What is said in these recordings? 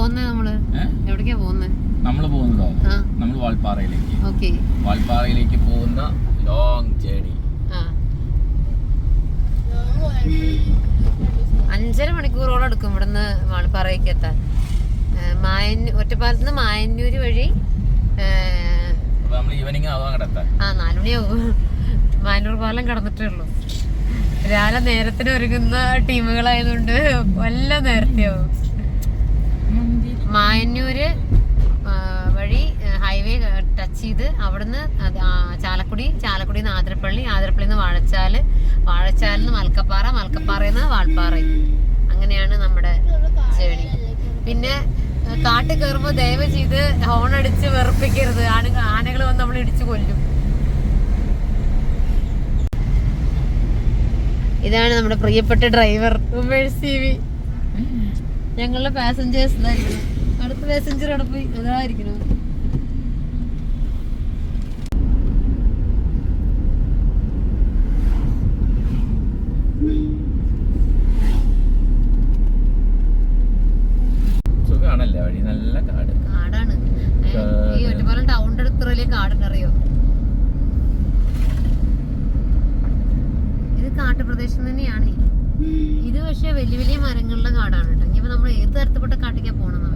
പോകുന്നേ? എവിടേക്കാ പോകുന്നേ? നമ്മള് പോകുന്നതോ? നമ്മൾ വാൾപ്പാറയിലേക്ക്. വാൾപ്പാറയിലേക്ക് പോകുന്ന ലോങ് ജേർണി. 5.5 മണിക്കൂറോളം എടുക്കും ഇവിടുന്ന് വാൾപ്പാറയ്ക്ക് എത്താൻ. ഒറ്റപ്പാലത്ത് നിന്ന് മായന്നൂര് വഴി 4 മണിയാവും. മായന്നൂർ പാലം കടന്നിട്ടേ ഉള്ളൂ. രാവിലെ നേരത്തിന് ഒരുങ്ങുന്ന ടീമുകളായതുകൊണ്ട് വല്ല നേരത്തെയാവും. മായന്നൂര് വഴി ഹൈവേ ടച്ച് ചെയ്ത് അവിടുന്ന് ചാലക്കുടി ആതിരപ്പള്ളിന്ന് വാഴച്ചാലിന്ന് മൽക്കപ്പാറയിൽ നിന്ന് വാൾപ്പാറ. അങ്ങനെയാണ് നമ്മുടെ ജേണി. പിന്നെ കാട്ടിൽ കയറുമ്പോൾ ദയവ് ചെയ്ത് ഹോൺ അടിച്ച് വെറുപ്പിക്കരുത്. ആനകൾ വന്ന് നമ്മൾ ഇടിച്ചു കൊല്ലും. ഇതാണ് നമ്മുടെ പ്രിയപ്പെട്ട ഡ്രൈവർ ഉമേഷ് CV. ഞങ്ങളുടെ പാസഞ്ചേഴ്സ് ഇതായിരിക്കണം. അടുത്ത പാസഞ്ചർ അവിടെ പോയി അതായിരിക്കണം. കാടാണ്. ഈ ഒറ്റപ്പാലം ടൗണിന്റെ അടുത്ത് വലിയ കാടുണ്ടറിയോ? ഇത് കാട്ടുപ്രദേശം തന്നെയാണ്. ഇത് പക്ഷെ വലിയ വലിയ മരങ്ങളുടെ കാടാണ് കേട്ടോ. ഇനിയിപ്പോ നമ്മൾ ഏത് തരത്തിൽപ്പെട്ട കാട്ടിക്കാ പോണെന്ന്.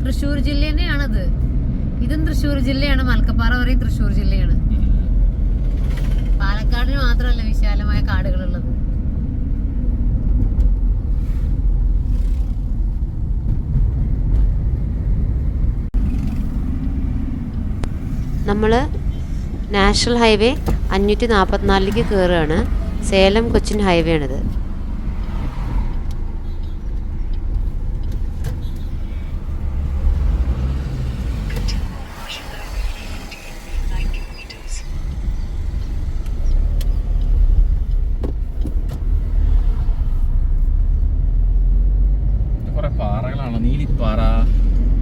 തൃശ്ശൂർ ജില്ല തന്നെയാണത്. ഇതും തൃശ്ശൂർ ജില്ലയാണ്. മൽക്കപ്പാറ പറയും തൃശ്ശൂർ ജില്ലയാണ്. പാലക്കാടിന് മാത്രമല്ല വിശാലമായ കാടുകളുള്ളത്. നമ്മൾ നാഷണൽ ഹൈവേ 544ലേക്ക് കയറുകയാണ്. സേലം കൊച്ചിൻ ഹൈവേ ആണിത്. കുറെ പാറകളാണ്. നീലിപ്പാറ,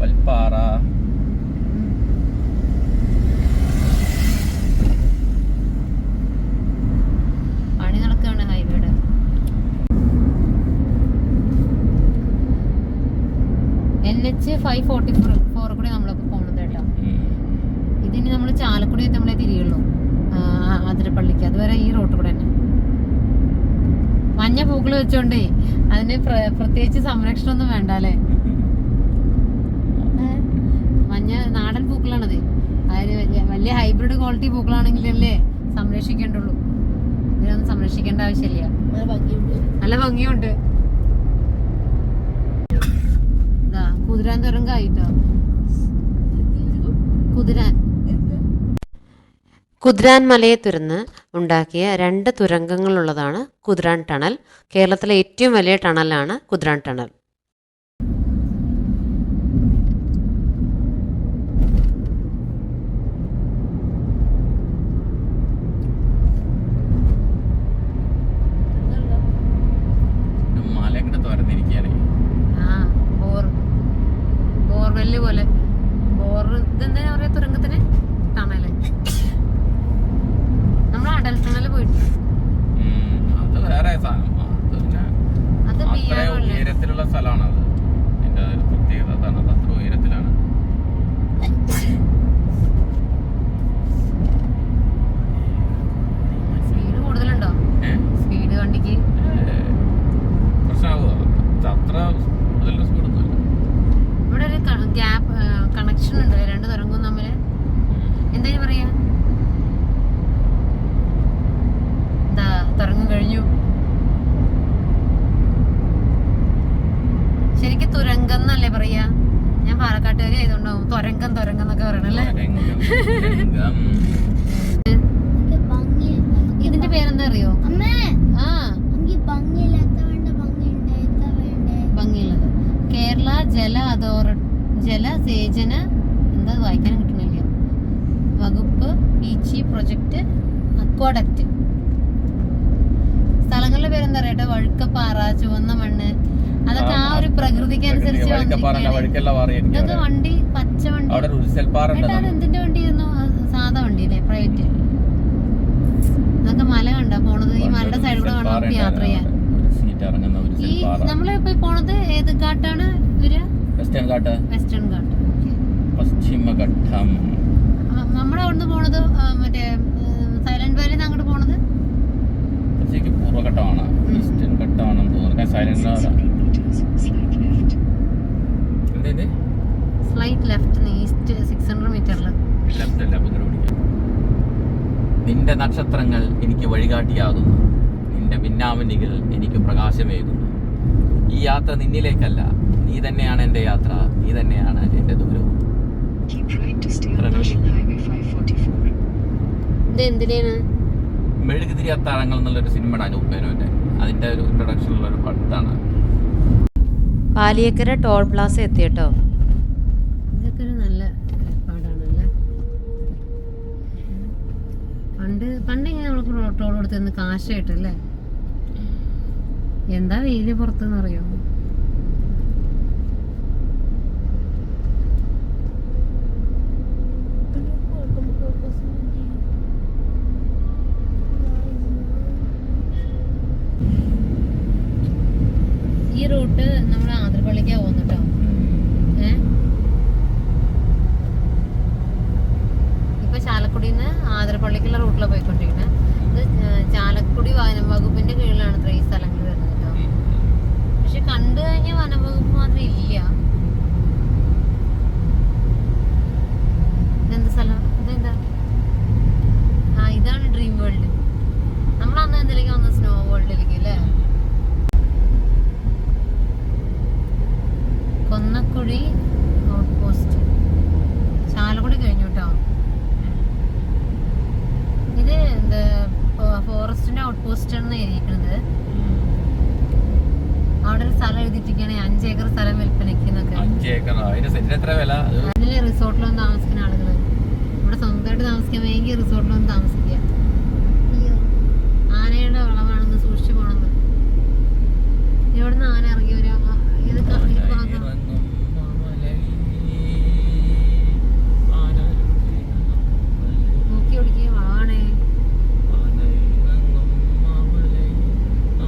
വൽപ്പാറ. NH 544 കൂടി നമ്മളൊക്കെ പോകുന്നത് കേട്ടോ. ഇതിന് നമ്മൾ ചാലക്കുടി നമ്മളെ തിരിയുള്ളൂ അതിരപ്പള്ളിക്ക്. അതുവരെ ഈ റോഡ് കൂടെ തന്നെ. മഞ്ഞ പൂക്കൾ വെച്ചോണ്ടേ അതിന് പ്രത്യേകിച്ച് സംരക്ഷണം ഒന്നും വേണ്ട അല്ലേ. മഞ്ഞ നാടൻ പൂക്കളാണത്. അതായത് വലിയ ഹൈബ്രിഡ് ക്വാളിറ്റി പൂക്കളാണെങ്കിലല്ലേ സംരക്ഷിക്കേണ്ടുള്ളൂ. ഇതിനൊന്നും സംരക്ഷിക്കേണ്ട ആവശ്യമില്ല. നല്ല ഭംഗിയുണ്ട്. കുതിരാൻ തുരങ്കായിട്ടോ. കുതിരാൻ മലയെ തുരന്ന് ഉണ്ടാക്കിയ 2 തുരങ്കങ്ങളുള്ളതാണ് കുതിരാൻ ടണൽ. കേരളത്തിലെ ഏറ്റവും വലിയ ടണലാണ് കുതിരാൻ ടണൽ. ബോർവെല്ല് പോലെ ഇതെന്താ പറയാ തുരങ്കത്തിന്? ടണല്. നമ്മൾ അടൽ ടണല് പോയിട്ട് അത് ഉയരത്തിലുള്ള സ്ഥലമാണ്. അത് പ്രത്യേകത അത്ര ഉയരത്തിലാണ്. സ്പീഡ് കൂടുതലുണ്ടോ? സ്പീഡ് വണ്ടിക്ക് പ്രശ്നമാകുമോ? അത്ര കൂടുതലുള്ള സ്പീഡൊന്നുമില്ല. ഇവിടെ ഒരു ഗ്യാപ്പ് കണക്ഷൻ ഉണ്ട് 2 തുരങ്കവും തമ്മിൽ. എന്താ പറയാ? എന്താ തുരങ്കം കഴിഞ്ഞു. ശരിക്കും തുരങ്കം എന്നല്ലേ പറയാ? ഞാൻ പാലക്കാട്ടുകാരി ആയതുകൊണ്ടാവും തുരങ്കം എന്നൊക്കെ പറയണല്ലേ. ഇതിന്റെ പേരെന്താ അറിയോ? ഭംഗിയുള്ളത് കേരള ജലസേചന എന്താ വായിക്കാൻ കിട്ടണില്ല വകുപ്പ് പീച്ചി പ്രൊജക്ട് അക്വാഡക്റ്റ്. സ്ഥലങ്ങളുടെ പേരെന്താ പറയട്ടെ? വഴുക്കപ്പാറ, ചുവന്ന മണ്ണ്. അതൊക്കെ ആ ഒരു പ്രകൃതിക്ക് അനുസരിച്ച് ഇതൊക്കെ വണ്ടി പച്ച വണ്ടി. എന്തിന്റെ വണ്ടിയായിരുന്നു? സാധാ വണ്ടി അല്ലേ? പ്രൈവറ്റ്. അതൊക്കെ മല കണ്ട പോണത്. ഈ മലയുടെ സൈഡിലൂടെ വേണം യാത്ര ചെയ്യാൻ. ഈ നമ്മളിപ്പോ പോണത് ഏത് കാട്ടാണ്? വെസ്റ്റേൺ ഘാട്ട്. വെസ്റ്റേൺ ഘാട്ട്. പശ്ചിമഘട്ടം. നമ്മുടെ അവിടുന്ന് പോണത് മറ്റേ സൈലന്റ് വാലിന്ന് അങ്ങോട്ട് പോണത് പൂർവ്വഘട്ടമാണ്. വെസ്റ്റേൺ ഘട്ടമാണെന്ന് തോന്നുന്നു. സൈലന്റ് സ്ലൈറ്റ് ലെഫ്റ്റ് ഈസ്റ്റ് 600 മീറ്ററിൽ. ലെഫ്റ്റ് അല്ല, നിന്റെ നക്ഷത്രങ്ങൾ എനിക്ക് വഴികാട്ടിയാകുന്നു, നിന്റെ മിന്നാമിനികൾ എനിക്ക് പ്രകാശമേകുന്നു. ഈ യാത്ര നിന്നിലേക്കല്ല, നീ തന്നെയാണ് എൻ്റെ യാത്ര, നീ തന്നെയാണ് എൻ്റെ ദൂരവും. എന്തിനാണ് മെഴുകുതിരി അത്താഴങ്ങൾ എന്നുള്ളൊരു സിനിമയുടെ അനൂപ് മേനോന്റെ അതിന്റെ ഒരു ഇൻട്രൊഡക്ഷനുള്ള ഒരു പാട്ടാണ്. പാലിയേക്കര ടോൾ പ്ലാസ എത്തിയട്ടോ. ഇതൊക്കെ ഒരു നല്ല ഏർപ്പാടാണല്ലേ. പണ്ട് ഇങ്ങനെ നമ്മൾക്ക് ടോൾ കൊടുത്തിരുന്ന കാശായിട്ടല്ലേ. എന്താ വെയില് പുറത്തെന്ന് അറിയോ. ഈ റൂട്ട് നമ്മുടെ ആതിരപ്പള്ളിക്കാ പോകുന്നുട്ടോ. ഇപ്പൊ ചാലക്കുടിന്ന് ആതിരപ്പള്ളിക്കുള്ള റൂട്ടിലാണ് പോയിക്കൊണ്ടിരിക്കുന്നത്. ഇത് ചാലക്കുടി വനം വകുപ്പിന്റെ കീഴിലാണ് ഇത്ര ഈ സ്ഥലങ്ങൾ വരുന്നത് കേട്ടോ. പക്ഷെ കണ്ടു കഴിഞ്ഞാൽ വനം വകുപ്പ് മാത്രം ഇല്ല. ഇതെന്ത് സ്ഥലം? ഇതെന്താ? ഇതാണ് ഡ്രീം വേൾഡ്. നമ്മളന്ന് എന്തിലേക്ക് വന്ന സ്നോ വേൾഡിലേക്ക് അല്ലേ. കൊന്നക്കുഴി ഔട്ട് പോസ്റ്റ് ചാലക്കുടി കഴിഞ്ഞു കേട്ടോ. ഇത് ഫോറസ്റ്റിന്റെ ഔട്ട് പോസ്റ്റ് ആണ് എഴുതിയിരിക്കുന്നത്. അവിടെ ഒരു സ്ഥലം എഴുതിയിട്ടിരിക്കുകയാണെങ്കിൽ 5 ഏക്കർ സ്ഥലം വിൽപ്പനയ്ക്ക് എന്നൊക്കെ. അതില് റിസോർട്ടിലൊന്നും താമസിക്കുന്ന ആളുകൾ ഇവിടെ സ്വന്തമായിട്ട് താമസിക്കാൻ റിസോർട്ടിലൊന്നും താമസിക്കുക. ആനയുടെ വളവാണെന്ന് സൂക്ഷിച്ചു പോണെന്ന്. ഇവിടുന്ന് ആന ഇറങ്ങി വരും. നോക്കി ഓടിക്കുക വാണേ.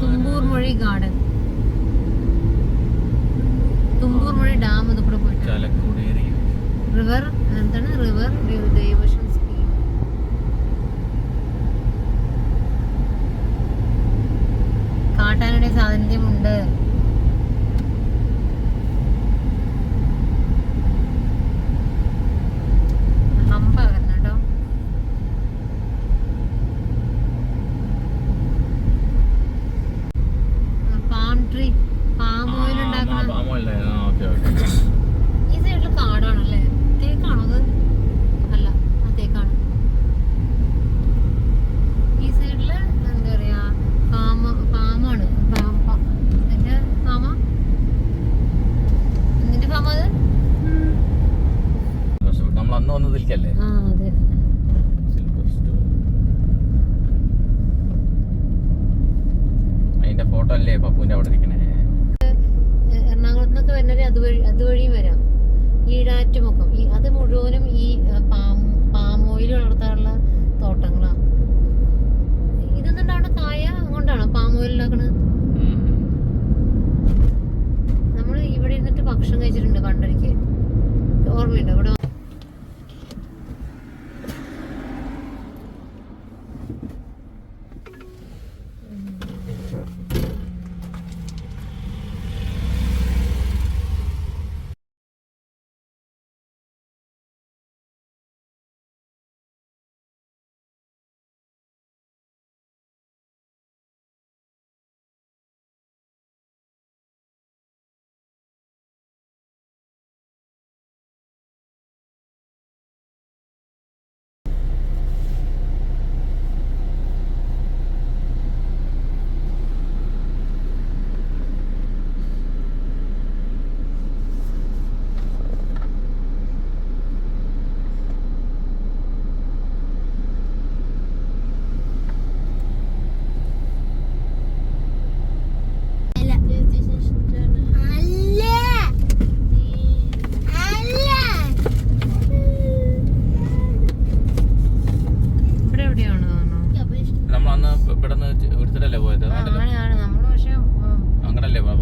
തുമ്പൂർ മൊഴി ഗാർഡൻ, തുമ്പൂർ മൊഴി ഡാം ഇതുകൂടെ പോയിട്ട് റിവർ എന്താണ് റിവർ ഡൈവേർഷൻ സ്കീം. കാട്ടാനയുടെ സാന്നിധ്യമുണ്ട്. ഹമ്പ വരുന്നുണ്ടോ. പാം ട്രീ, പാം ഓയിൽ ഉണ്ടാക്കുന്ന ഈ സൈഡില് കാടാണല്ലേ. തേക്കാണോ അത്? അല്ല, തേക്കാണ്. ഈ സൈഡില് എന്താ പറയാ ഫാമാണ്. ഇതിന്റെ ഫാമാ. എന്തിന്റെ ഫാമാ അത്? നമ്മൾ അന്ന് വന്നതിലേക്കല്ലേ. അതെ. അതിന്റെ ഫോട്ടോ അല്ലേ പപ്പുവിന്റെ അവിടെ ഇരിക്കണേ. എറണാകുളത്ത് നിന്നൊക്കെ വരുന്നവര് അതുവഴിയും വരാം. ഈടാറ്റുമുഖം അത് മുഴുവനും ഈ പാം ഓയിൽ വളർത്താനുള്ള തോട്ടങ്ങളാണ്. ഇതൊന്നുണ്ടാവണ കായ കൊണ്ടാണോ പാം ഓയിൽ ഉണ്ടാക്കണത്? നമ്മൾ ഇവിടെ ഇരുന്നിട്ട് ഭക്ഷണം കഴിച്ചിട്ടുണ്ട് പണ്ടൊരിക്കൽ. ഓർമ്മയുണ്ടോ? ഇവിടെ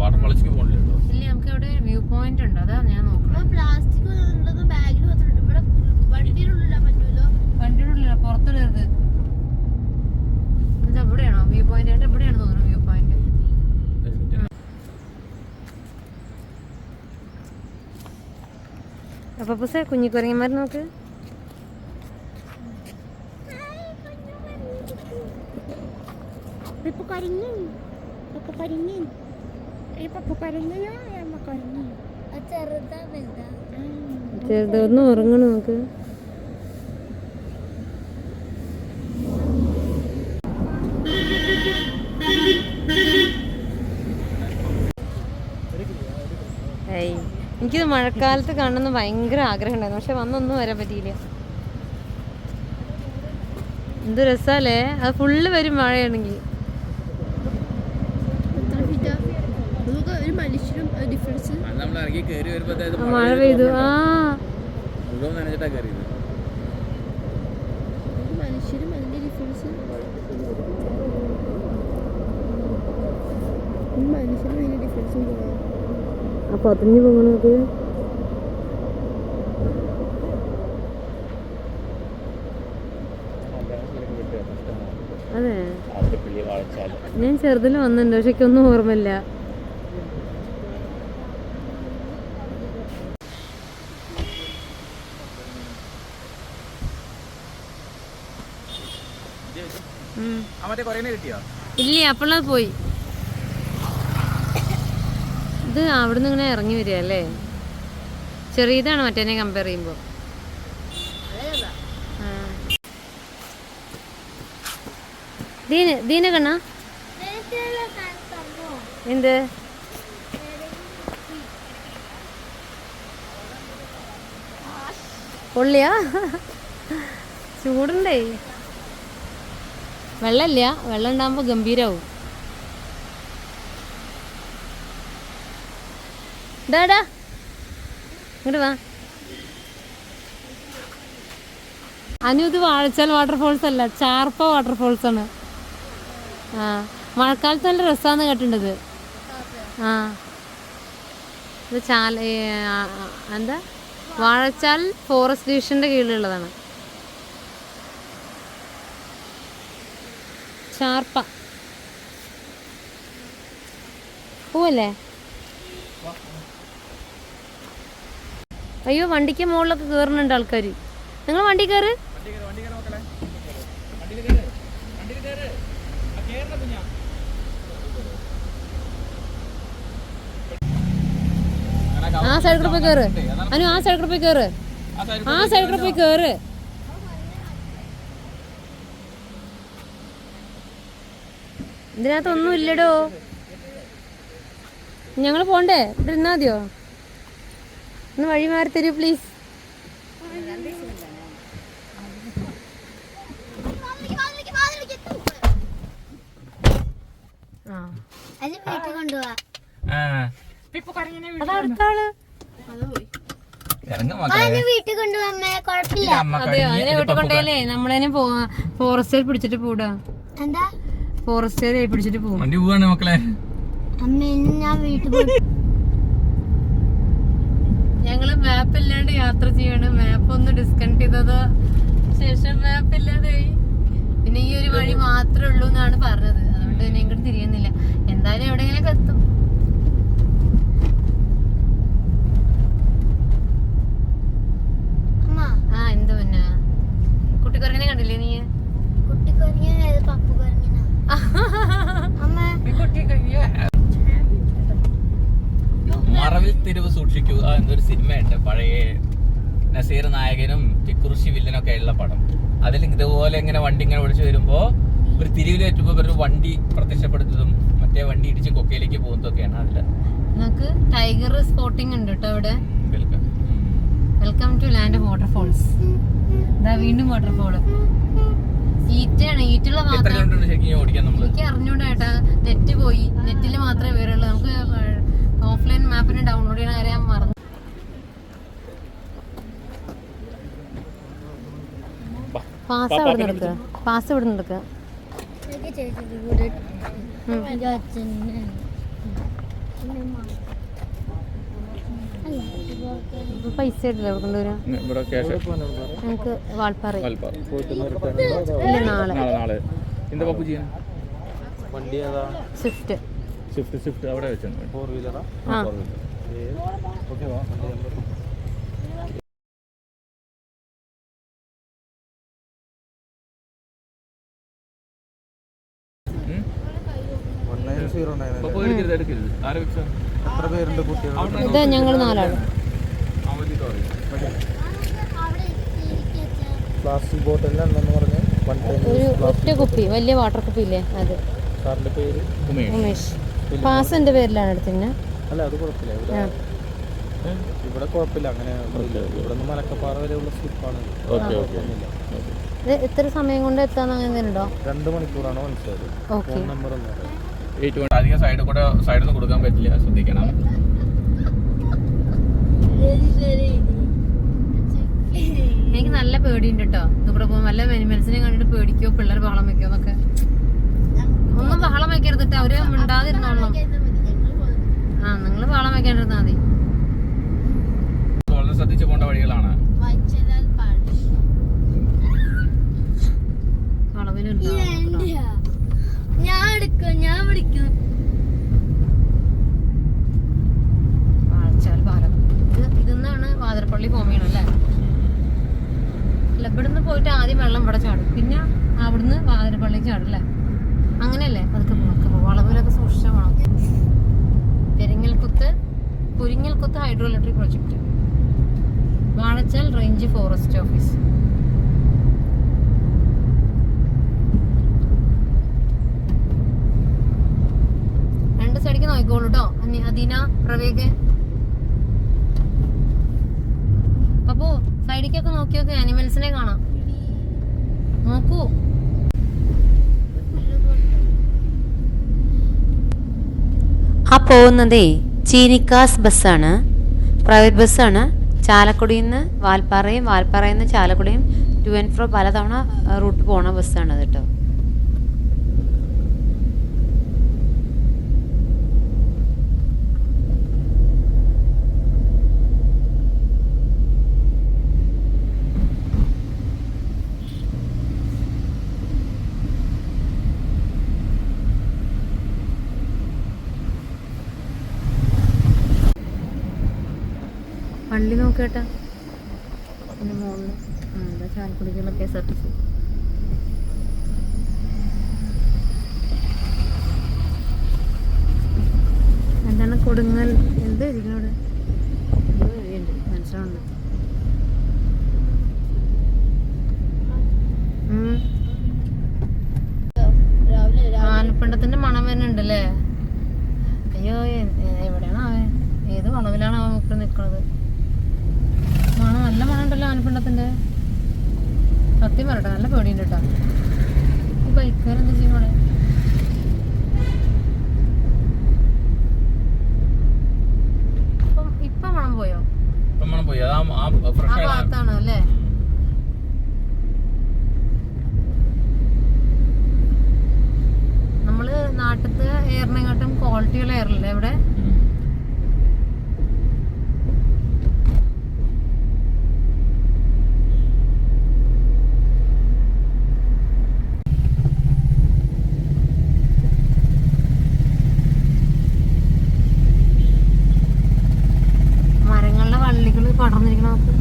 വാട്ടർഫാൾസിലേക്ക് പോകണില്ലല്ലോ. ഇല്ല, നമുക്ക് അവിടെ വ്യൂ പോയിന്റ് ഉണ്ട്. അതാ ഞാൻ നോക്കുന്നത്. പോയിന്റ് ആയിട്ട് എവിടെയാണ് തോന്നുന്നു വ്യൂ പോയിന്റ്. അപ്പൊ പുസ്തക കുഞ്ഞിക്കുരങ്ങന്മാർ നോക്ക്. ചെറുതൊന്ന് ഉറങ്ങണം നോക്ക്. എനിക്കിത് മഴക്കാലത്ത് കാണുന്ന ഭയങ്കര ആഗ്രഹം ഉണ്ടായിരുന്നു, പക്ഷെ വന്നൊന്നും വരാൻ പറ്റിയില്ല. എന്ത് രസാലേ, അത് ഫുള്ള് വരും മഴയാണെങ്കിൽ. മഴ പെയ്തു. ആ അപ്പൊ അതിഞ്ഞു പോകണത് അതെ. ഞാൻ ചെറുതിൽ വന്നിട്ടുണ്ട്, പക്ഷെ എനിക്കൊന്നും ഓർമ്മയില്ല. ഇല്ല, അപ്പോഴത് പോയി. ഇത് അവിടുന്ന് ഇങ്ങനെ ഇറങ്ങി വരിക അല്ലേ? ചെറിയതാണ് മറ്റേനെ കമ്പയർ ചെയ്യുമ്പോൾ. ദീന കണ്ണ എന്ത് പൊള്ളിയാ? ചൂടുണ്ടേ. വെള്ളമില്ല, വെള്ളം ഉണ്ടാകുമ്പോ ഗംഭീരാവും. ഡാടാ ഇങ്ങോട്ട് വാ. അനു, ഇത് വാഴച്ചാൽ വാട്ടർഫോൾസ് അല്ല, ചാർപ്പ വാട്ടർഫോൾസ് ആണ്. ആ, മഴക്കാലത്ത് നല്ല രസമാണെന്ന് കേട്ടിട്ടുണ്ട്. ആ, ഇത് എന്താ വാഴച്ചാൽ ഫോറസ്റ്റ് ഡിവിഷന്റെ കീഴിലുള്ളതാണ്. ചാർപ്പ പോവല്ലേ? അയ്യോ, വണ്ടിക്ക് മുകളിലൊക്കെ കയറുന്നുണ്ട് ആൾക്കാർ. നിങ്ങൾ വണ്ടി കയറ്. ആ സൈഡിൽ കൂടെ പോയി കയറ് അനു, ആ സൈഡിൽ കൂടെ പോയി കയറ്, ആ സൈഡിൽ കൂടെ പോയി കയറ്. ഇതിനകത്തൊന്നും ഇല്ലടോ. ഞങ്ങൾ പോണ്ടേ? ഇവിടെ ഇരുന്നാ മതിയോ? ഒന്ന് വഴി മാറി തരൂ പ്ലീസ്. വീട്ടുകൊണ്ടേ നമ്മളതിനെ ഫോറസ്റ്റ് പിടിച്ചിട്ട് പോടാ. ഫോറസ്റ്റ് പിടിച്ചിട്ട് പോകും. മക്കളെ ഞങ്ങള് മാപ്പ് ഇല്ലാണ്ട് യാത്ര ചെയ്യണം. മാപ്പ് ഒന്ന് ഡിസ്കണക്ട് ചെയ്തത് ശേഷം മാപ്പ് ഇല്ലാതായി. പിന്നെ ഈ ഒരു വഴി മാത്രമേ ഉള്ളൂ എന്നാണ് പറഞ്ഞത്. അതുകൊണ്ട് പിന്നെ ഇങ്ങോട്ട് തിരിയുന്നില്ല. എന്തായാലും എവിടെയെങ്കിലും എത്തും. ആ, എന്ത് പിന്നെ കുട്ടിക്കുരങ്ങനെ കണ്ടില്ലേ നീ? മറവിൽ തിരിവ് സൂക്ഷിക്കുക എന്നൊരു സിനിമയുണ്ട്, പഴയ നസീർ നായകനും തിക്കുറിശി വില്ലനൊക്കെ ഉള്ള പടം. അതിൽ ഇതുപോലെ ഇങ്ങനെ വണ്ടി ഇങ്ങനെ ഓടിച്ചു വരുമ്പോ ഒരു തിരിവിൽ വെച്ചപ്പോ ഒരു വണ്ടി പ്രത്യക്ഷപ്പെടുന്നതും മറ്റേ വണ്ടി ഇടിച്ച് കൊക്കയിലേക്ക് പോകുന്നതൊക്കെയാണ് അതില്. നമുക്ക് ടൈഗർ സ്പോട്ടിംഗ് ഉണ്ട് കേട്ടോ ഇവിടെ. Welcome to land of waterfalls. ഇതാ വീണ്ടും വാട്ടർഫോള്. ഈറ്റാണ്, ഈറ്റുള്ള ഭാഗത്ത്. എനിക്ക് അറിഞ്ഞൂടാ ഏട്ടാ, നെറ്റ് പോയി. നെറ്റിൽ മാത്രമേ വരുള്ളൂ. നമുക്ക് ഓഫ്ലൈൻ മാപ്പിന് ഡൗൺലോഡ് ചെയ്യണ കാര്യം മറന്നു. പാസ് എവിടെ നിന്ന് എടുക്കുക? പാസ് എവിടെ നിന്ന് എടുക്കുക? പൈസ ഇട്ടില്ല ഇവിടെ കൊണ്ടുവരാം. നമുക്ക് വാൾപ്പാറ. ഇല്ല, നാളെ. വണ്ടി ഏതാ? സ്വിഫ്റ്റ്. സ്വിഫ്റ്റ് അവിടെ വെച്ചാൽ 4 വീലറാ? ആ ഓക്കെ വാ. എത്ര പേരുണ്ട് കുട്ടികൾ? ഇത് ഞങ്ങൾ 4 ആള്. പ്ലാസ്റ്റിക് ബോട്ടിലിന് എന്നു പറഞ്ഞ് ഒരു ഒറ്റ കുപ്പി, വലിയ വാട്ടർ കുപ്പി ഇല്ലേ അത്. സാറിന്റെ പേര്? ഉമേഷ്. പാസ് എൻ്റെ പേരിലാണ് എടുത്തിരുന്നത്. അല്ല അത് കുഴപ്പമില്ല, ഇവിടെ കുഴപ്പമില്ല. അങ്ങനെ ഇവിടെ നിന്ന് മലക്കപ്പാറ വരെയുള്ള സ്ലിപ്പാണ്. ഇത് എത്ര സമയം കൊണ്ട് എത്താന്ന് അങ്ങനെ എന്തെങ്കിലും ഉണ്ടോ? 2 മണിക്കൂറാണ് മനസ്സിലായത്. ഓക്കെ. നമ്പർ അധികം സൈഡിൽ നിന്ന് കൊടുക്കാൻ പറ്റില്ല, ശ്രദ്ധിക്കണം. എനിക്ക് നല്ല പേടിയുണ്ട് കേട്ടോ. ഇവിടെ പോകുമ്പോൾ വല്ല വെനിമൽസിനെ കണ്ടിട്ട് പേടിക്കോ, പിള്ളേർ ബഹളം വെക്കോ എന്നൊക്കെ. ഒന്നും ബഹളം വെക്കരുത് കേട്ടോ, അവര് മിണ്ടാതിരുന്നോളണം. ആ, നിങ്ങൾ ബഹളം വെക്കാണ്ടിരുന്നാ മതി. വളരെ ശ്രദ്ധിച്ചു പോകേണ്ട വഴികളാണ്. വളവിലുണ്ടോ? വാഴച്ചാൽ പാലം. ഇതെന്നാണ് വാതിരപ്പള്ളി പോമീണല്ലേ? അല്ല, ഇവിടുന്ന് പോയിട്ട് ആദ്യം വെള്ളം ഇവിടെ ചാടും, പിന്നെ അവിടുന്ന് വാതിരപ്പള്ളി ചാടും അല്ലേ? അങ്ങനെയല്ലേ? അതൊക്കെ വളവിലൊക്കെ സൂക്ഷിച്ചാൽ വേണം. Poringalkuthu hydro electric project, Vazhachal range forest office. രണ്ട് സൈഡിലേക്ക് നോക്കിക്കോളൂ കേട്ടോ. അദീന, പ്രവേഗ്. അപ്പോ സൈഡിലേക്കൊക്കെ നോക്കിയൊക്കെ ആനിമൽസിനെ കാണാം. നോക്കൂ. ആ പോകുന്നതേ ചീനിക്കാസ് ബസ്സാണ്, പ്രൈവറ്റ് ബസ്സാണ്. ചാലക്കുടിയിൽ നിന്ന് വാൽപ്പാറയും വാൽപ്പാറയിൽ നിന്ന് ചാലക്കുടിയും ടു ആൻഡ് ഫ്രോ പലതവണ റൂട്ട് പോണ ബസ്സാണ് കേട്ടോ. പള്ളി നോക്കേട്ടാ അതിൻ്റെ മുകളിൽ എന്താ ചാലക്കുടിക്കുള്ള KSRTC. എന്താണ് കൊടുങ്ങൽ എന്ത് ഇരിക്കണോട് വഴിയുണ്ട് മനസ്സിലാവുന്നു. ആനപ്പിണ്ടത്തിന്റെ മണം വരുന്നുണ്ടല്ലേ? അയ്യോ, എവിടെയാണ് അവൻ? ഏത് വളവിലാണ് അവൻ മുക്കിൽ നിൽക്കുന്നത്? മണം, നല്ല മണം ഉണ്ടല്ലോ ആനപ്പിണ്ടത്തിന്റെ. സത്യം പറയട്ടെ, നല്ല പേടിയുണ്ട് കേട്ടോ. ഈ ബൈക്കുകാരെന്താ ചെയ്യും ഇവിടെ? ഇപ്പൊ മണം പോയോ? ആ ഭാഗത്താണ് അല്ലേ? നമ്മള് നാട്ടിലത്തെ എയറിനെക്കാട്ടും ക്വാളിറ്റിയുള്ള എയറില്ലേ ഇവിടെ? മരങ്ങളുടെ വള്ളികൾ പടർന്നിരിക്കണ നോക്ക്.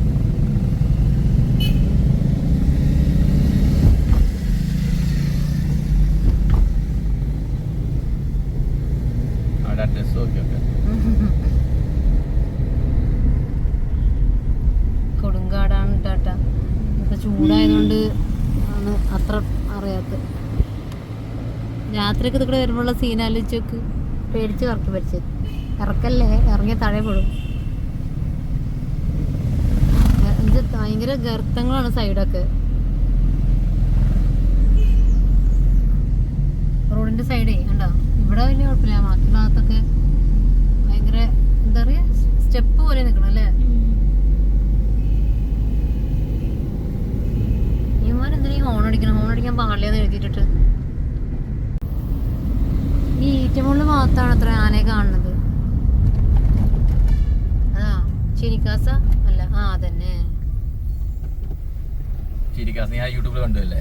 കൊടുങ്കാടാണ് ടാറ്റ. ഇപ്പൊ ചൂടായതുകൊണ്ട് ആണ് അത്ര അറിയാത്ത. രാത്രിയൊക്കെ ഇതൊക്കെ വരുമ്പോഴുള്ള സീനാലോചിച്ചൊക്കെ പേടിച്ച് കറക്കി വരച്ചത്. ഇറക്കല്ലേ, ഇറങ്ങിയ താഴെ പെടും. ഇത് ഭയങ്കര ഗർത്തങ്ങളാണ് സൈഡൊക്കെ. റോഡിന്റെ സൈഡേ കണ്ടോ? ഇവിടെ വലിയ കുഴപ്പമില്ല, ബാക്കി ഭാഗത്തൊക്കെ ഭയങ്കര എന്താ പറയാ, സ്റ്റെപ്പ് പോലെ നിൽക്കണം അല്ലേ? ഇവന്മാരെന്തിനാ ഈ ഹോൺ അടിക്കണം? ഹോൺ അടിക്കാൻ പാടില്ലെന്ന് എഴുതിയിട്ടിട്ട്. ഈ ഈറ്റമുള്ള ഭാഗത്താണ് അത്ര ആനയെ കാണുന്നത്. അതാ ചിനിക്കാസ അല്ല? ആ അതന്നെ, യൂട്യൂബിൽ കണ്ടല്ലേ?